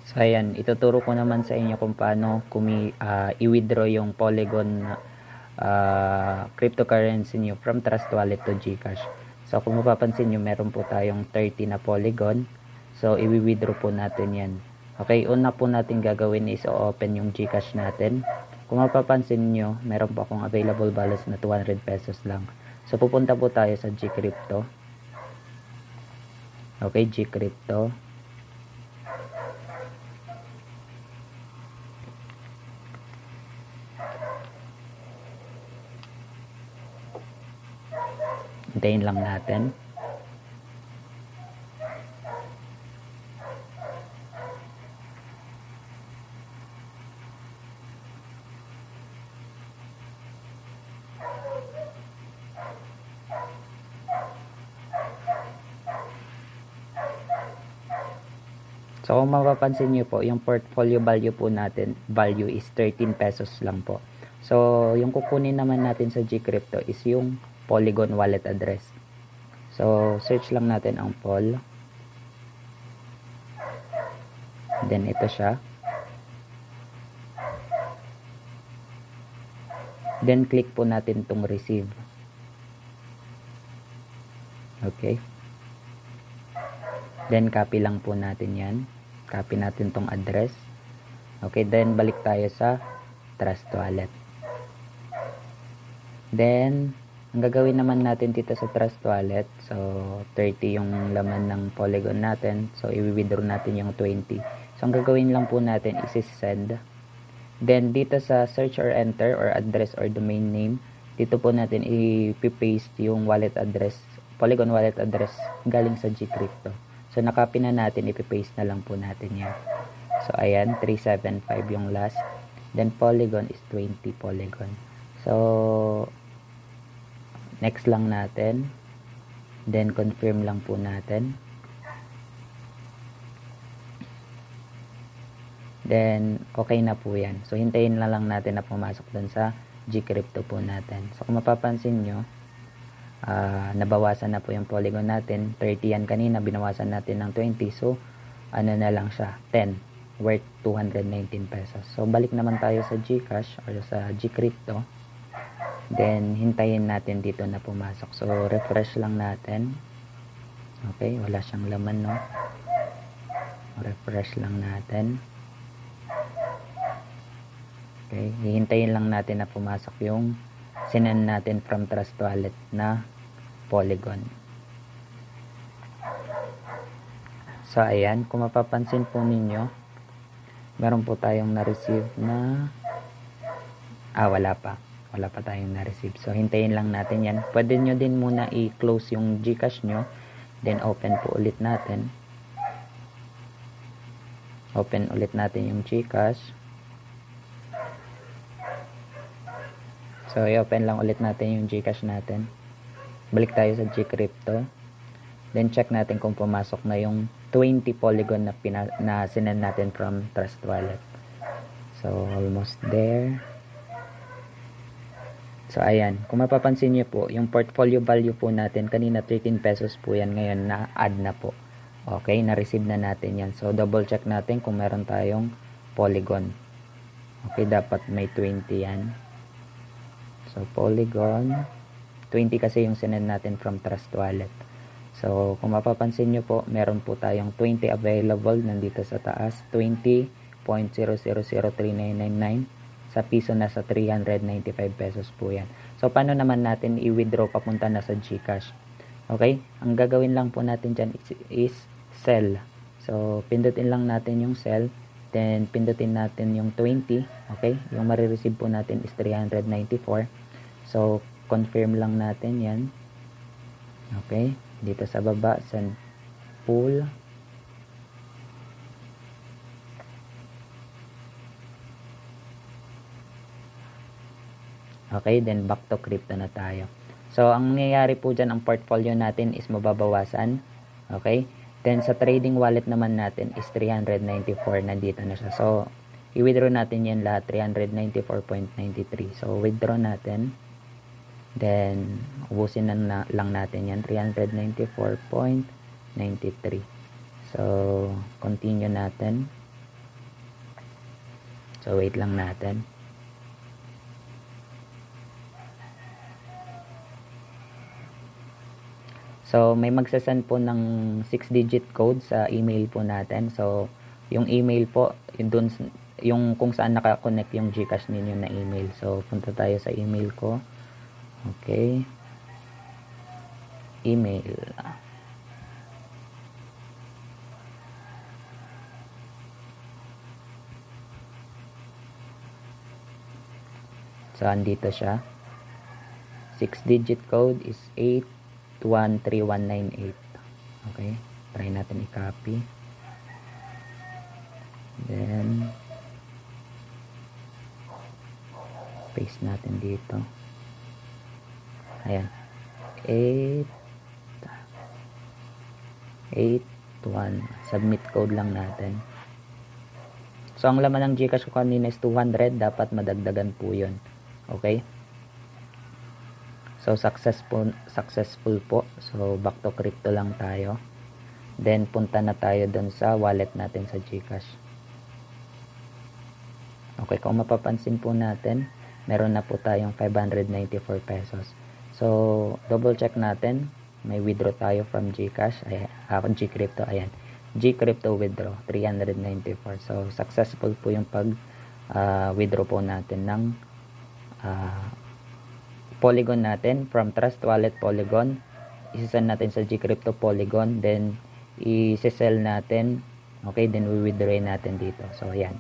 So ayan, ituturo ko naman sa inyo kung paano i-withdraw yung Polygon cryptocurrency nyo from Trust Wallet to GCash. So kung mapapansin nyo, meron po tayong 30 na Polygon. So i-withdraw po natin yan. Okay, una po natin gagawin is open yung GCash natin. Kung mapapansin nyo, meron po akong available balance na 200 pesos lang. So pupunta po tayo sa GCrypto. Okay, GCrypto. Hintayin lang natin. So kung mapapansin nyo po, yung portfolio value po natin, value is 13 pesos lang po. So yung kukunin naman natin sa GCrypto is yung Polygon wallet address. So search lang natin ang Pol. Then ito siya. Then click po natin tong receive. Okay. Then copy lang po natin yan. Copy natin tong address. Okay, then balik tayo sa Trust Wallet. Then ang gagawin naman natin dito sa Trust Wallet, so 30 yung laman ng Polygon natin. So i-withdraw natin yung 20. So ang gagawin lang po natin is send. Then dito sa search or enter or address or domain name, dito po natin i-paste yung wallet address, Polygon wallet address galing sa GCrypto. So nakopy na natin, i-paste na lang po natin yan. So ayan, 375 yung last. Then Polygon is 20 Polygon. So next lang natin. Then confirm lang po natin. Then okay na po yan. So hintayin na lang natin na pumasok dun sa GCrypto po natin. So kung mapapansin nyo, nabawasan na po yung Polygon natin. 30 yan kanina, binawasan natin ng 20. So ano na lang siya, 10 worth 219 pesos. So balik naman tayo sa GCash or sa GCrypto. Then hintayin natin dito na pumasok. So refresh lang natin. Okay, wala siyang laman, no? Refresh lang natin. Okay, hihintayin lang natin na pumasok yung sinend natin from Trust Wallet na Polygon. So ayan, kung mapapansin po ninyo, meron po tayong na-receive na wala pa tayong na-receive. So hintayin lang natin yan. Pwede nyo din muna i-close yung GCash nyo, then open po ulit natin. Open ulit natin yung GCash. So i-open lang ulit natin yung GCash natin. Balik tayo sa GCrypto. Then check natin kung pumasok na yung 20 Polygon na sinend natin from Trust Wallet. So almost there. So ayan, kung mapapansin niyo po, yung portfolio value po natin kanina 13 pesos po yan, ngayon na-add na po. Okay, na-receive na natin yan. So double check natin kung meron tayong Polygon. Okay, dapat may 20 yan. So Polygon 20 kasi yung sinend natin from Trust Wallet. So kung mapapansin nyo po, meron po tayong 20 available nandito sa taas, 20.0003999. Sa piso na sa 395 pesos po yan. So paano naman natin i-withdraw papunta na sa GCash? Okay, ang gagawin lang po natin dyan is sell. So pindutin lang natin yung sell, then pindutin natin yung 20. Okay, yung marireceive po natin is 394. So confirm lang natin yan. Okay, dito sa baba, send pool. Okay, then back to crypto na tayo. So ang nangyayari po dyan, ang portfolio natin is mababawasan. Okay, then sa trading wallet naman natin is 394, nandito na siya. So i-withdraw natin yan lahat, 394.93. So withdraw natin, then ubusin na lang natin yan, 394.93. So continue natin. So, wait lang natin. So, may magsasend po ng 6-digit code sa email po natin. So, yung email po, yung kung saan nakakonect yung GCash ninyo na email. So, punta tayo sa email ko. Okay. Email. So, andito siya. 6-digit code is 8213198. Okay. Try natin i-copy. Then, paste natin dito. Ayan. 881. Submit code lang natin. So, ang laman ng GCash ko kanina is 200. Dapat madagdagan po yun. Okay. So, successful po. So, back to crypto lang tayo. Then, punta na tayo dun sa wallet natin sa GCash. Okay, kung mapapansin po natin, meron na po tayong 594 pesos. So, double check natin. May withdraw tayo from GCash. Ayan, GCrypto. Ayan. GCrypto withdraw, 394. So, successful po yung withdraw po natin ng Polygon natin from Trust Wallet Polygon. Isesend natin sa GCrypto Polygon. Then, isesell natin. Okay, then we withdraw natin dito. So, ayan.